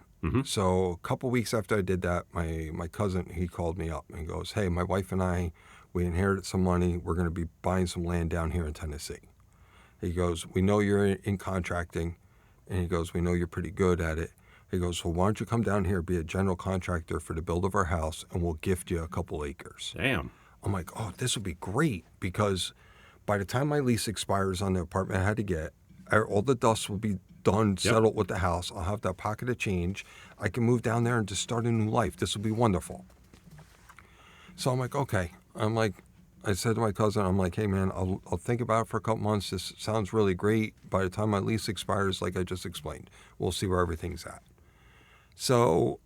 So a couple weeks after I did that, my cousin, he called me up and goes, hey, my wife and I, we inherited some money. We're going to be buying some land down here in Tennessee. He goes, we know you're in contracting. And he goes, we know you're pretty good at it. He goes, well, why don't you come down here, be a general contractor for the build of our house, and we'll gift you a couple acres. Damn. I'm like, oh, this would be great, because by the time my lease expires on the apartment I had to get, all the dust will be done, settled with the house. I'll have that pocket of change. I can move down there and just start a new life. This will be wonderful. So I'm like, okay. I said to my cousin, I'm like, hey, man, I'll think about it for a couple months. This sounds really great. By the time my lease expires, like I just explained, we'll see where everything's at. So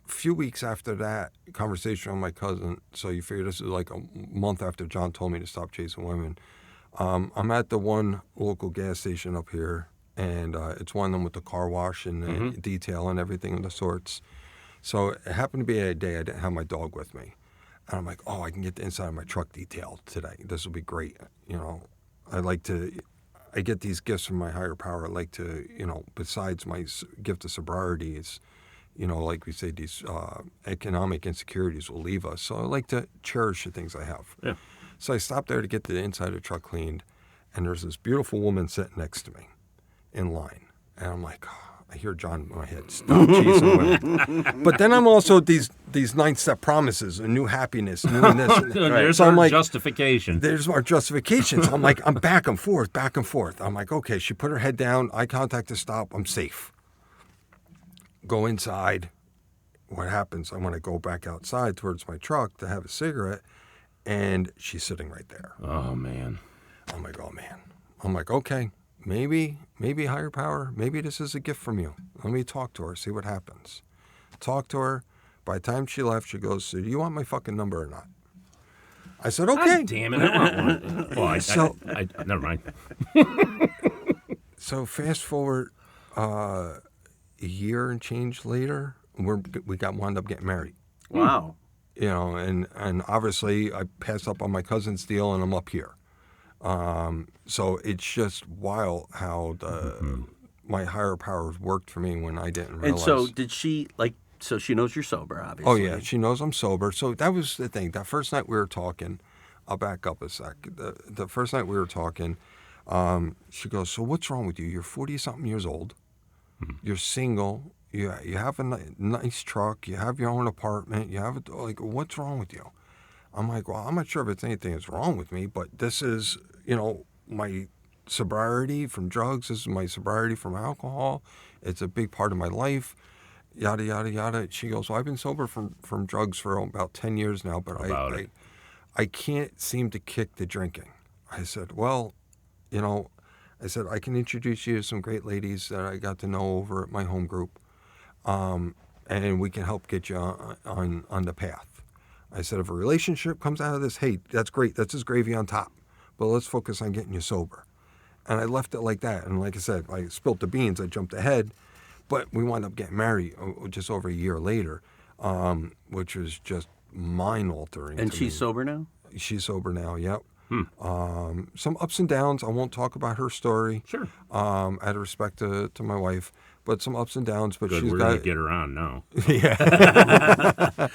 a few weeks after that conversation with my cousin, so you figure this is like a month after John told me to stop chasing women, I'm at the one local gas station up here, and it's one of them with the car wash and detail and everything of the sorts. So it happened to be a day I didn't have my dog with me. And I'm like, oh, I can get the inside of my truck detailed today. This will be great. I get these gifts from my higher power. I like to, besides my gift of sobriety, is, like we say, these economic insecurities will leave us. So I like to cherish the things I have. Yeah. So I stopped there to get the inside of the truck cleaned, and there's this beautiful woman sitting next to me in line. And I'm like, oh, I hear John in my head, stop chasing women. But then I'm also these 9-step promises, a new happiness, new this. There's So I'm our like, justification. there's our justifications. I'm like, I'm back and forth. I'm like, okay, she put her head down, eye contact to stop, I'm safe. Go inside. What happens? I want to go back outside towards my truck to have a cigarette, and she's sitting right there. Oh, man. I'm like, oh, man. I'm like, okay, maybe higher power, maybe this is a gift from you. Let me talk to her, see what happens. Talk to her. By the time she left, she goes, so do you want my fucking number or not? I said, okay. God damn it, I want one. Well, I never mind. So fast forward a year and change later, we wound up getting married. Wow. And obviously I passed up on my cousin's deal, and I'm up here. So it's just wild how my higher powers worked for me when I didn't realize. And so did she, so she knows you're sober, obviously. Oh, yeah, she knows I'm sober. So that was the thing. That first night we were talking, I'll back up a sec. The first night we were talking, she goes, so what's wrong with you? You're 40-something years old. You're single. You have a nice truck. You have your own apartment. You have what's wrong with you? I'm like, well, I'm not sure if it's anything that's wrong with me, but this is, my sobriety from drugs. This is my sobriety from alcohol. It's a big part of my life. Yada, yada, yada. She goes, well, I've been sober from drugs for about 10 years now, but I can't seem to kick the drinking. I said, well, I can introduce you to some great ladies that I got to know over at my home group, and we can help get you on the path. I said, if a relationship comes out of this, hey, that's great. That's just gravy on top. But let's focus on getting you sober. And I left it like that. And like I said, I spilled the beans. I jumped ahead. But we wound up getting married just over a year later, which was just mind-altering. And she's sober now? She's sober now, yep. Some ups and downs. I won't talk about her story. Sure. Out of respect to my wife. But some ups and downs. But Good, we're going to get her on now. Yeah.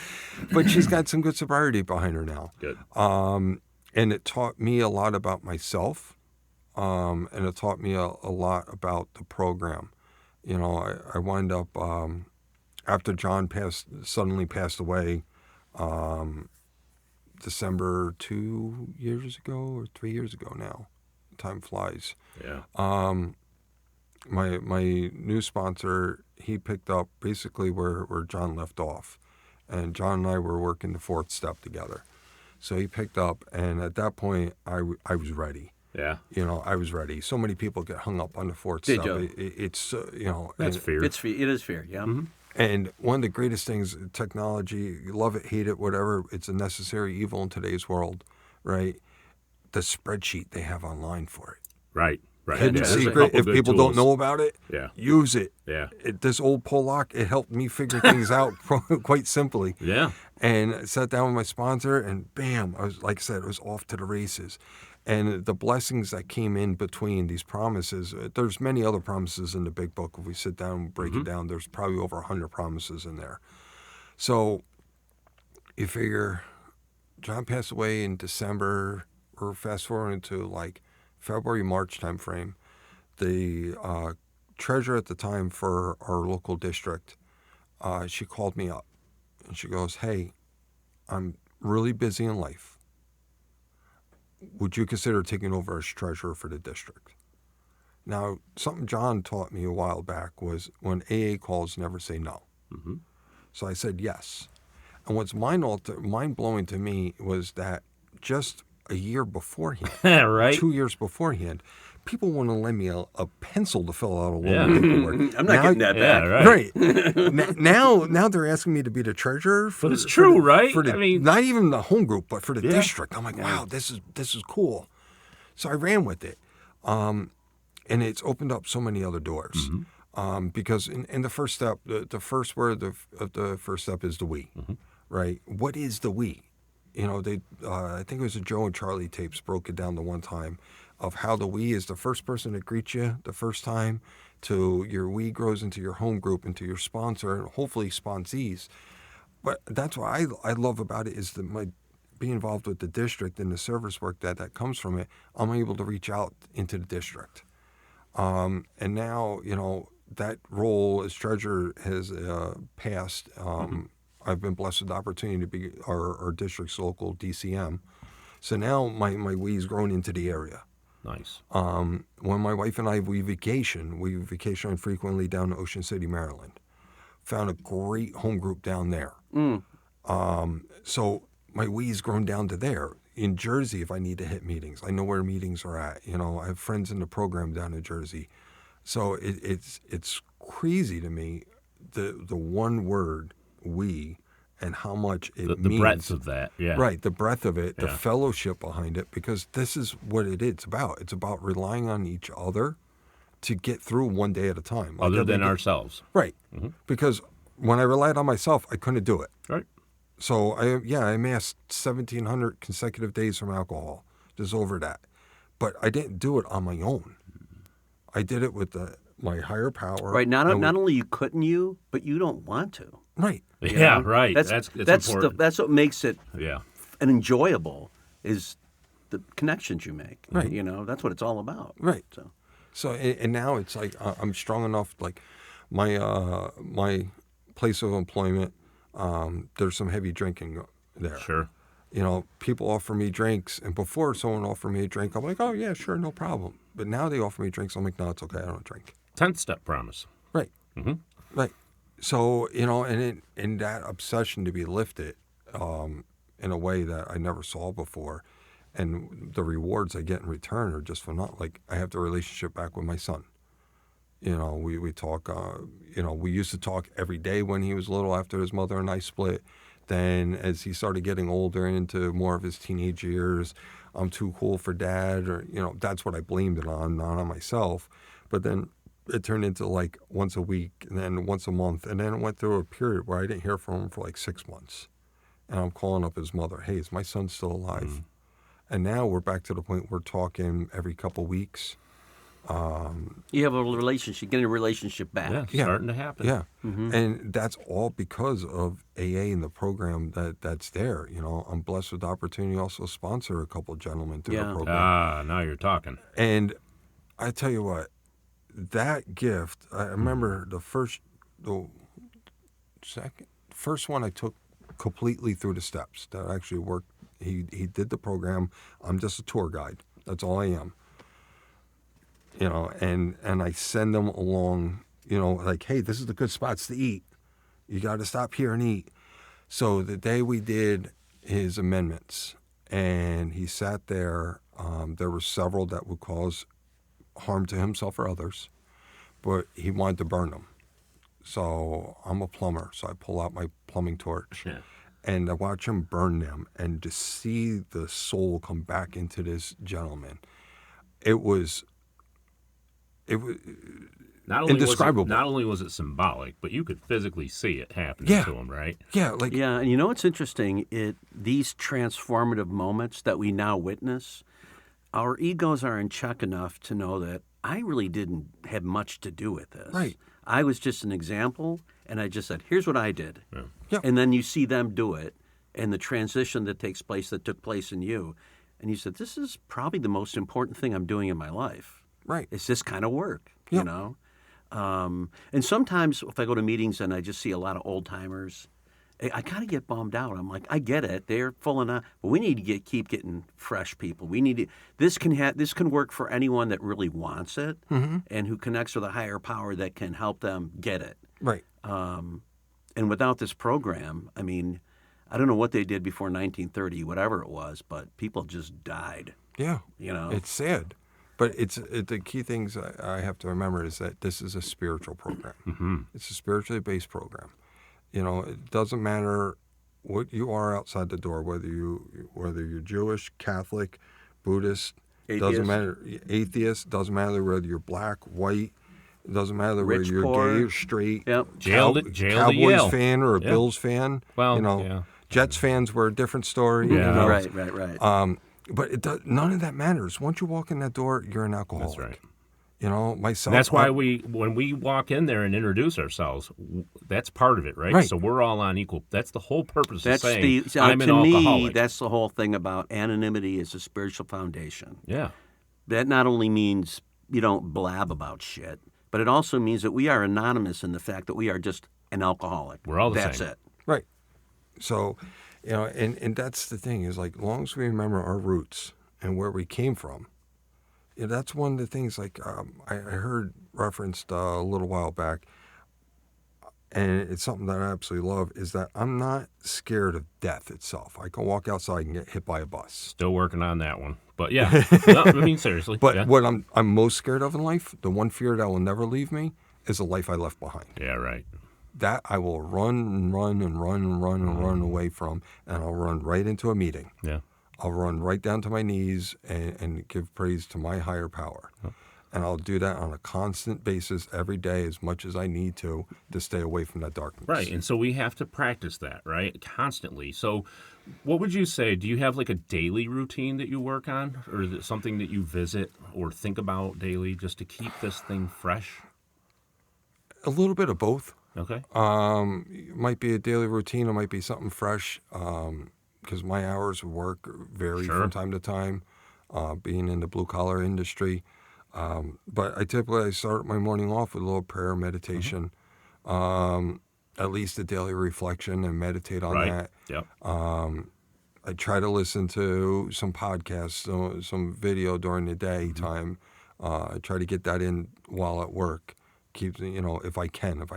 But she's got some good sobriety behind her now. Good. And it taught me a lot about myself. And it taught me a lot about the program. I wind up, after John suddenly passed away, December 2 years ago or 3 years ago now. time flies. Yeah. My new sponsor, he picked up basically where John left off. And John and I were working the fourth step together. So he picked up, and at that point, I was ready. Yeah. I was ready. So many people get hung up on the fourth Did step. you? It's, That's and, fear. It is fear, yeah. Mm-hmm. And one of the greatest things, technology, you love it, hate it, whatever, it's a necessary evil in today's world, right? The spreadsheet they have online for it. Right. Right. Hidden there's a secret, couple if good people don't tools. know about it, Yeah. use it. Yeah. This old Pollock, it helped me figure things out quite simply. Yeah. And I sat down with my sponsor, and bam, I was, like I said, it was off to the races. And the blessings that came in between these promises, there's many other promises in the big book. If we sit down and break it down, there's probably over 100 promises in there. So you figure John passed away in December. We're fast forwarding to like February, March timeframe. The treasurer at the time for our local district, she called me up. And she goes, "Hey, I'm really busy in life. Would you consider taking over as treasurer for the district?" Now, something John taught me a while back was when AA calls, never say no. Mm-hmm. So I said yes. And what's mind-blowing to me was that just a year beforehand, Right. 2 years beforehand, people want to lend me a pencil to fill out a Yeah. loan paperwork. I'm not getting that Yeah. back. Right. Right. now they're asking me to be the treasurer. But it's true, right? For the, I mean- not even the home group, but for the Yeah. district. I'm like, wow, this is cool. So I ran with it, and it's opened up so many other doors. Because in the first step, the first word of the first step is the we, right? What is the we? I think it was the Joe and Charlie tapes broke it down the one time of how the we is the first person to greet you the first time, to your we grows into your home group, into your sponsor, and hopefully sponsees. But that's what I love about it is my being involved with the district and the service work that comes from it. I'm able to reach out into the district. And now, that role as treasurer has passed. I've been blessed with the opportunity to be our district's local DCM. So now my we's grown into the area. Nice. When my wife and I, we vacation frequently down to Ocean City, Maryland. Found a great home group down there. So my we's grown down to there. In Jersey, if I need to hit meetings, I know where meetings are at. I have friends in the program down in Jersey. So it's crazy to me, the one word, we, and how much it means. The breadth of that, yeah. Right, the breadth of it, the Yeah. fellowship behind it, because this is what it's about. It's about relying on each other to get through one day at a time. Like Other every than day. ourselves. Right, because when I relied on myself, I couldn't do it. Right. So I amassed 1,700 consecutive days from alcohol, just over that. But I didn't do it on my own. I did it with my higher power. Right. Not only you couldn't, but you don't want to. Right. you Yeah, know? right. That's important. that's what makes it Yeah. enjoyable is the connections you make. Right. That's what it's all about. Right. So And now it's like I'm strong enough. Like my place of employment, there's some heavy drinking there. Sure. People offer me drinks, and before someone offered me a drink, I'm like, oh yeah, sure, no problem. But now they offer me drinks, I'm like, no, it's okay, I don't drink. 10th step promise. Right. Mm-hmm. Right. So and that obsession to be lifted, in a way that I never saw before, and the rewards I get in return are just phenomenal. Like I have the relationship back with my son. We talk. We used to talk every day when he was little after his mother and I split. Then as he started getting older into more of his teenage years, I'm too cool for dad, or that's what I blamed it on, not on myself. But then it turned into like once a week, and then once a month, and then it went through a period where I didn't hear from him for like 6 months. And I'm calling up his mother, hey, is my son still alive? And now we're back to the point we're talking every couple weeks. you have a relationship, getting a relationship back. Yeah, Yeah. starting to happen. Yeah. And that's all because of AA and the program that's there. I'm blessed with the opportunity to also sponsor a couple of gentlemen through the Yeah. program. Now you're talking. And I tell you what, that gift, I remember the first one I took completely through the steps that actually worked. He did the program. I'm just a tour guide. That's all I am. and I send them along, like, hey, this is the good spots to eat. You got to stop here and eat. So the day we did his amendments, and he sat there, there were several that would cause harm to himself or others, but he wanted to burn them. So I'm a plumber, so I pull out my plumbing torch, and I watch him burn them, and to see the soul come back into this gentleman, it was indescribable. Not only was it symbolic, but you could physically see it happening to him, right? Yeah, and you know what's interesting? These transformative moments that we now witness, our egos are in check enough to know that I really didn't have much to do with this. Right. I was just an example, and I just said, here's what I did. Yeah. And then you see them do it, and the transition that took place in you. And you said, this is probably the most important thing I'm doing in my life. Right. It's this kind of work, Yeah. you know? And sometimes if I go to meetings and I just see a lot of old timers, I kind of get bummed out. I'm like, I get it; they're full enough, but we need to keep getting fresh people. We need to. This can work for anyone that really wants it and who connects with a higher power that can help them get it. Right. And without this program, I mean, I don't know what they did before 1930, whatever it was, but people just died. Yeah. You know, It's sad. But the key things I have to remember is that this is a spiritual program. Mm-hmm. It's a spiritually based program. It doesn't matter what you are outside the door, whether you're Jewish, Catholic, Buddhist, doesn't matter, atheist, doesn't matter whether you're black, white, it doesn't matter whether Rich, you're poor. gay or straight, Jailed to Cowboys Yale. fan or a Bills fan. Well, Jets fans were a different story. Yeah. Right. But none of that matters. Once you walk in that door, you're an alcoholic. That's right. Myself. And that's why when we walk in there and introduce ourselves, that's part of it, right? Right. So we're all on equal. That's the whole purpose That's of saying to I'm an alcoholic. me, that's the whole thing about anonymity is a spiritual foundation. Yeah. That not only means you don't blab about shit, but it also means that we are anonymous in the fact that we are just an alcoholic. We're all the That's same. it. Right. So, and that's the thing is like, as long as we remember our roots and where we came from, that's one of the things. Like I heard referenced a little while back, and it's something that I absolutely love. Is that I'm not scared of death itself. I can walk outside and get hit by a bus. Still working on that one, but yeah. No, I mean seriously. But yeah. what I'm most scared of in life, the one fear that will never leave me, is the life I left behind. Yeah, right. That I will run away from, and I'll run right into a meeting. Yeah. I'll run right down to my knees and give praise to my higher power. Oh. And I'll do that on a constant basis every day as much as I need to stay away from that darkness. Right, and so we have to practice that, right, constantly. So what would you say, do you have like a daily routine that you work on, or is it something that you visit or think about daily just to keep this thing fresh? A little bit of both. Okay. It might be a daily routine. It might be something fresh because my hours of work vary from time to time, being in the blue-collar industry. But I typically start my morning off with a little prayer meditation, at least a daily reflection, and meditate on that. Yep. I try to listen to some podcasts, some video during the daytime. I try to get that in while at work. If I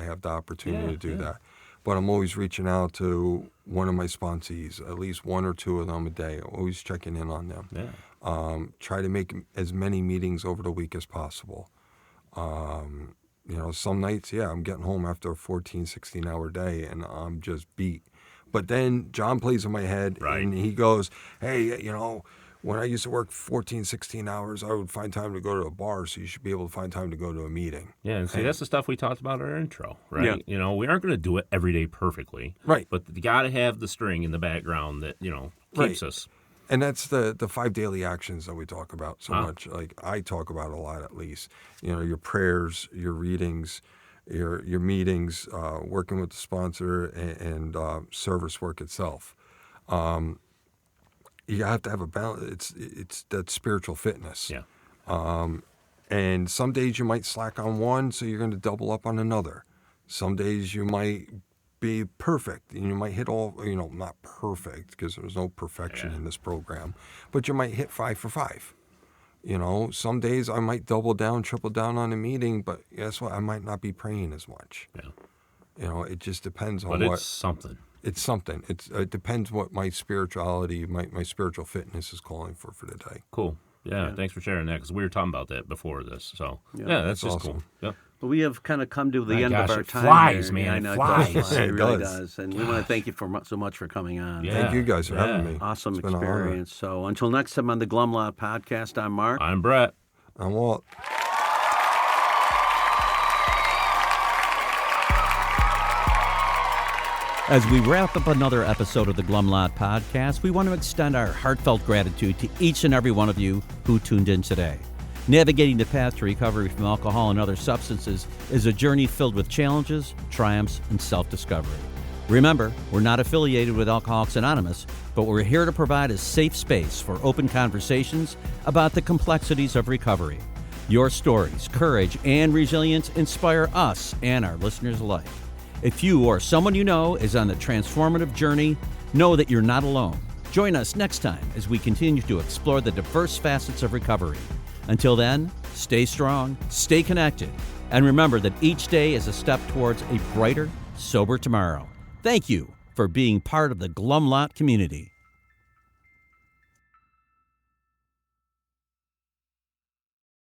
have the opportunity to do that. But I'm always reaching out to one of my sponsees, at least one or two of them a day, always checking in on them. Yeah. Try to make as many meetings over the week as possible. Some nights, I'm getting home after a 14, 16-hour day, and I'm just beat. But then John plays in my head, and he goes, hey, when I used to work 14, 16 hours, I would find time to go to a bar, so you should be able to find time to go to a meeting. Yeah, and see, that's the stuff we talked about in our intro, right? Yeah. We aren't going to do it every day perfectly. Right. But you got to have the string in the background that, keeps us. And that's the 5 daily actions that we talk about so much. Like I talk about a lot, at least. Your prayers, your readings, your meetings, working with the sponsor, and service work itself. You have to have a balance. It's that spiritual fitness. Yeah. And some days you might slack on one, so you're going to double up on another. Some days you might be perfect, and you might hit all, not perfect, because there's no perfection in this program, but you might hit 5 for 5. You know, some days I might double down, triple down on a meeting, but guess what? I might not be praying as much. Yeah. You know, it just depends on But what. it's something. It's something. It depends what my spirituality, my spiritual fitness is calling for the day. Cool. Yeah, thanks for sharing that, because we were talking about that before this. So, Yeah, that's that's just awesome. cool. Yep. But we have kind of come to the My end gosh, of our it time. flies, here. man. Yeah, I It know, flies. It does fly. It It really does. does. And we want to thank you so much for coming on. Yeah. Thank you guys for having Yeah. me. Awesome It's been an honor. experience. So until next time on the Glum Lot Podcast, I'm Mark. I'm Brett. I'm Walt. As we wrap up another episode of the Glum Lot Podcast, we want to extend our heartfelt gratitude to each and every one of you who tuned in today. Navigating the path to recovery from alcohol and other substances is a journey filled with challenges, triumphs, and self-discovery. Remember, we're not affiliated with Alcoholics Anonymous, but we're here to provide a safe space for open conversations about the complexities of recovery. Your stories, courage, and resilience inspire us and our listeners alike. If you or someone you know is on the transformative journey, know that you're not alone. Join us next time as we continue to explore the diverse facets of recovery. Until then, stay strong, stay connected, and remember that each day is a step towards a brighter, sober tomorrow. Thank you for being part of the Glum Lot community.